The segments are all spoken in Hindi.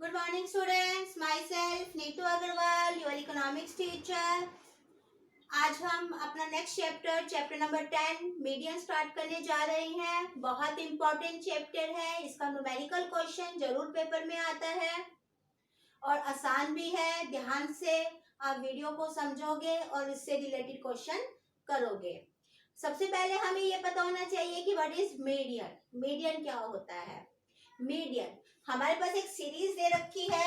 Good morning students, myself Neetu Agarwal, your economics teacher. आज हम अपना next chapter number 10 median start करने जा रहे हैं। बहुत इंपॉर्टेंट चैप्टर है, इसका न्यूमेरिकल क्वेश्चन जरूर पेपर में आता है और आसान भी है। ध्यान से आप वीडियो को समझोगे और इससे रिलेटेड क्वेश्चन करोगे। सबसे पहले हमें ये पता होना चाहिए कि व्हाट इज मीडियन। मीडियन क्या होता है? मीडियन हमारे पास एक सीरीज दे रखी है,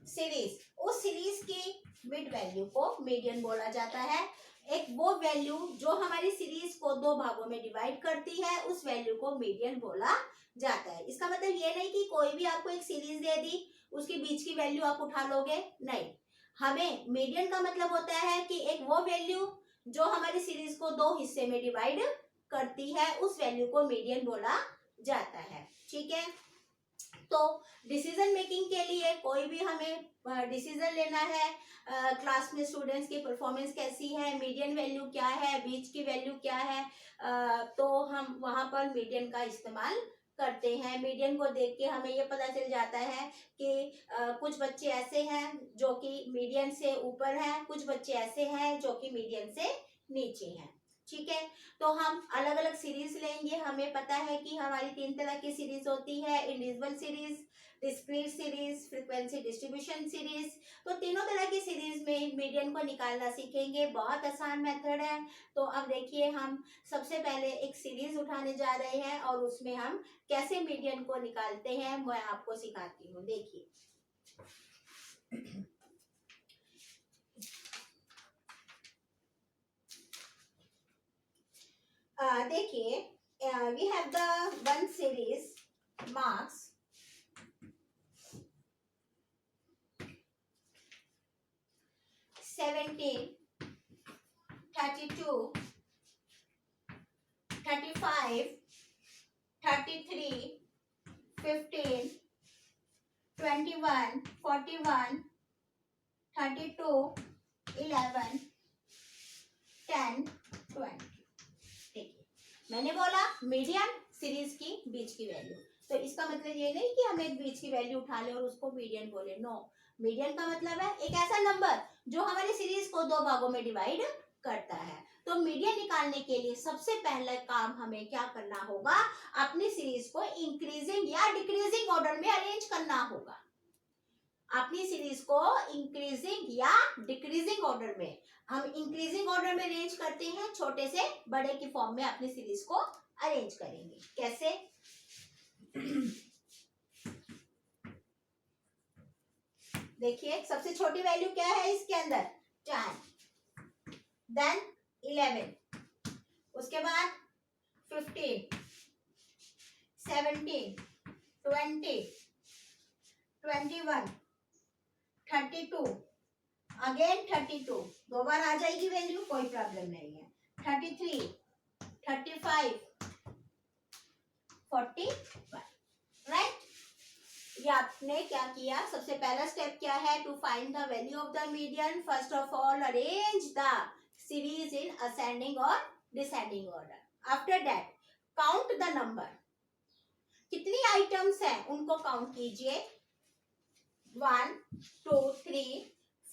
सीरीज, उस सीरीज की मिड वैल्यू को मीडियन बोला जाता है। एक वो वैल्यू जो हमारी सीरीज को दो भागों में डिवाइड करती है, उस वैल्यू को मीडियन बोला जाता है। इसका मतलब ये नहीं कि कोई भी आपको एक सीरीज दे दी, उसके बीच की वैल्यू आप उठा लोगे, नहीं। हमें मीडियन का मतलब होता है कि एक वो वैल्यू जो हमारी सीरीज को दो हिस्से में डिवाइड करती है, उस वैल्यू को मीडियन बोला जाता है। ठीक है, तो डिसीजन मेकिंग के लिए कोई भी हमें डिसीजन लेना है, क्लास में स्टूडेंट्स की परफॉर्मेंस कैसी है, मीडियन वैल्यू क्या है, बीच की वैल्यू क्या है, तो हम वहां पर मीडियन का इस्तेमाल करते हैं। मीडियन को देख के हमें ये पता चल जाता है कि कुछ बच्चे ऐसे हैं जो कि मीडियन से ऊपर हैं, कुछ बच्चे ऐसे हैं जो कि मीडियन से नीचे हैं। ठीक है, तो हम अलग अलग सीरीज लेंगे। हमें पता है कि हमारी तीन तरह की सीरीज होती है, individual series, discrete series, frequency distribution series. तो तीनों तरह की सीरीज में मीडियन को निकालना सीखेंगे। बहुत आसान मेथड है। तो अब देखिए, हम सबसे पहले एक सीरीज उठाने जा रहे हैं और उसमें हम कैसे मीडियन को निकालते हैं मैं आपको सिखाती हूँ। देखिए, देखिए, we have the one series marks 17, 32, 35, 33, 15, 21, 41, 32, 11, 10, 20। देखिए, मैंने बोला मीडियन सीरीज की बीच की वैल्यू, तो इसका मतलब ये नहीं कि हम एक बीच की वैल्यू उठा ले और उसको मीडियन बोले, नो। मीडियन का मतलब है एक ऐसा नंबर जो हमारी सीरीज को दो भागों में डिवाइड करता है। तो मीडियन निकालने के लिए सबसे पहला काम हमें क्या करना होगा? अपनी सीरीज को इंक्रीजिंग या डिक्रीजिंग ऑर्डर में अरेंज करना होगा। अपनी सीरीज को इंक्रीजिंग या डिक्रीजिंग ऑर्डर में, हम इंक्रीजिंग ऑर्डर में अरेंज करते हैं, छोटे से बड़े की फॉर्म में अपनी सीरीज को अरेंज करेंगे। कैसे? देखिए, सबसे छोटी वैल्यू क्या है इसके अंदर? 10, देन 11, उसके बाद 15, 17, 20, 21, 32, अगेन 32, दो बार आ जाएगी वैल्यू, कोई प्रॉब्लम नहीं है। 33, 35, 41, राइट। ये आपने क्या किया? सबसे पहला स्टेप क्या है? To find the value of the median, first of all arrange the series in ascending और descending order. After that count the number. कितनी आइटम्स हैं उनको काउंट कीजिए। 1, 2, 3,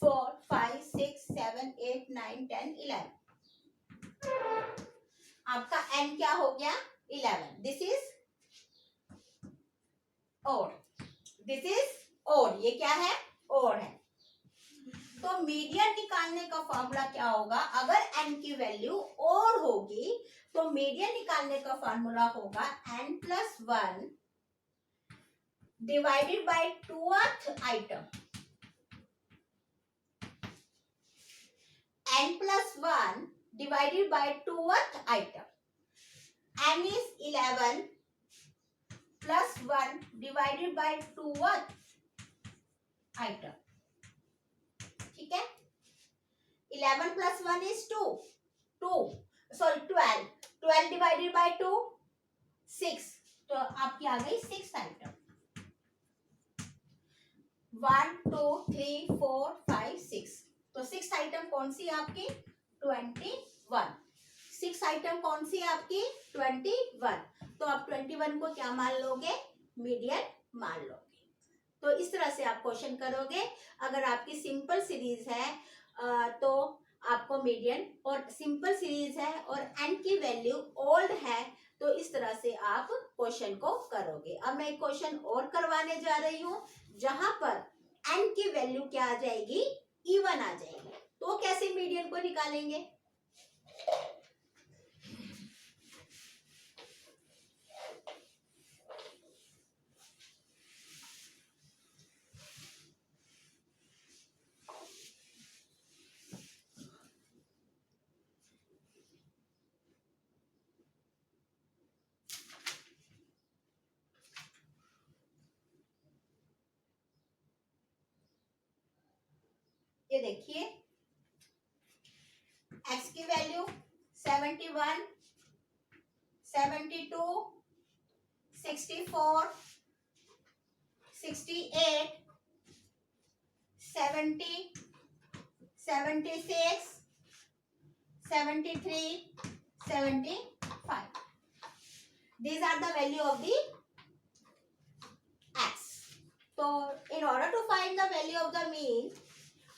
4, 5, 6, 7, 8, 9, 10, 11। आपका n क्या हो गया? 11। This is odd, this is odd. ये क्या है? ओड है। तो मीडियन निकालने का फॉर्मूला क्या होगा? अगर n की वैल्यू ओड होगी तो मीडियन निकालने का फॉर्मूला होगा n+1 divided by 2th item. n+1 divided by 2th item. n is 11 plus 1 divided by 2th item. ठीक है, 11 plus 1 is 12 divided by 2 6, तो आपकी आ गई 6th आइटम। 1, 2, 3, 4, 5, 6, तो 6th आइटम कौन सी आपकी? 21। 6th आइटम कौन सी आपकी? 21। तो आप 21 को क्या मान लोगे? मीडियन मान लोगे। तो इस तरह से आप क्वेश्चन करोगे। अगर आपकी सिंपल सीरीज है तो आपको मीडियन, और सिंपल सीरीज है और एन की वैल्यू ओल्ड है तो इस तरह से आप क्वेश्चन को करोगे। अब मैं एक क्वेश्चन और करवाने जा रही हूँ जहां पर एन की वैल्यू क्या आ जाएगी, इवन आ जाएगी। तो कैसे मीडियन को निकालेंगे? ये देखिए, एक्स की value 71, 72, 64, 68, 70, 76, 73, 75. These are the value of the x. So in order to find the value of the mean,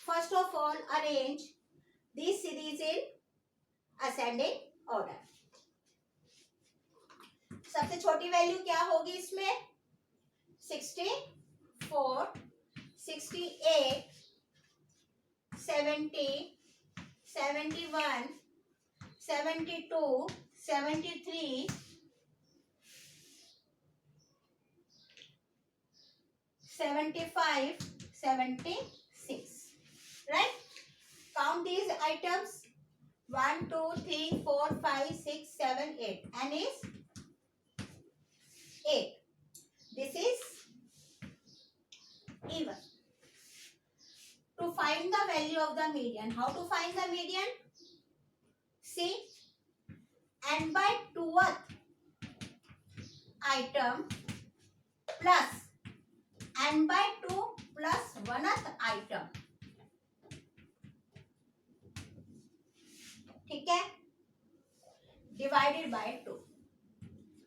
first of all arrange this series in ascending order. सबसे छोटी वैल्यू क्या होगी इसमें? 64, 68, 70, 71, 72, 73, 75, 76. Right? Count these items. 1, 2, 3, 4, 5, 6, 7, 8. N is 8. This is even. To find the value of the median. How to find the median? See, n by 2th item plus n by 2 plus 1th item. ठीक है? Divided by 2.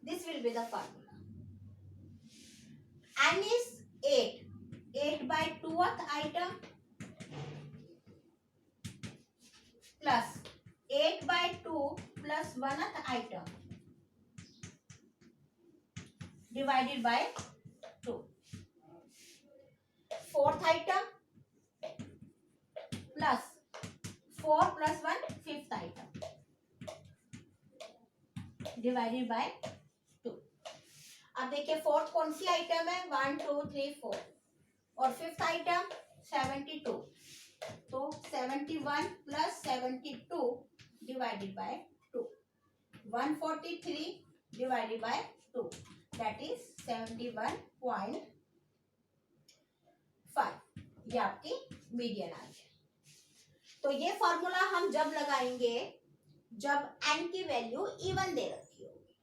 This will be the formula. N is 8. 8 by 2th item plus 8 by 2 plus 1th item divided by 2. 4th item plus 4 plus 1 5th item divided by 2. अब देखिए फोर्थ कौन सी आइटम है? 1, 2, 3, 4 और फिफ्थ आइटम 72. तो 71 plus 72 divided by 2. 143 divided by 2. That is 71.5. ये आपकी मीडियन आ गई। तो ये फॉर्मूला हम जब लगाएंगे जब n की वैल्यू इवन दे रखी होगी।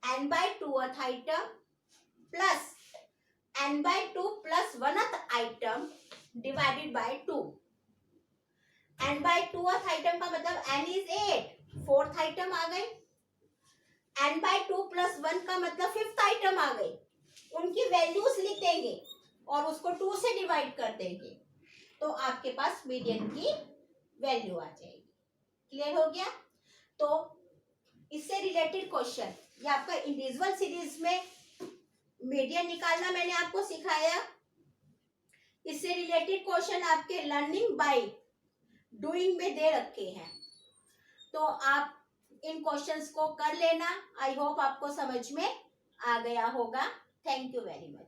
n by 2th item plus n by 2 plus 1th item divided by 2. n by 2th item का मतलब n is 8. 4th item आ गई। n by 2 plus 1 का मतलब 5th item आ गई। उनकी वैल्यूज लिख देंगे और उसको 2 से डिवाइड कर देंगे तो आपके पास मीडियन की वैल्यू आ जाएगी। क्लियर हो गया? तो इससे रिलेटेड क्वेश्चन, ये आपका इंडिविजुअल सीरीज में मीडियन निकालना मैंने आपको सिखाया। इससे रिलेटेड क्वेश्चन आपके लर्निंग बाय डूइंग में दे रखे हैं, तो आप इन क्वेश्चंस को कर लेना। आई होप आपको समझ में आ गया होगा। Thank you very much.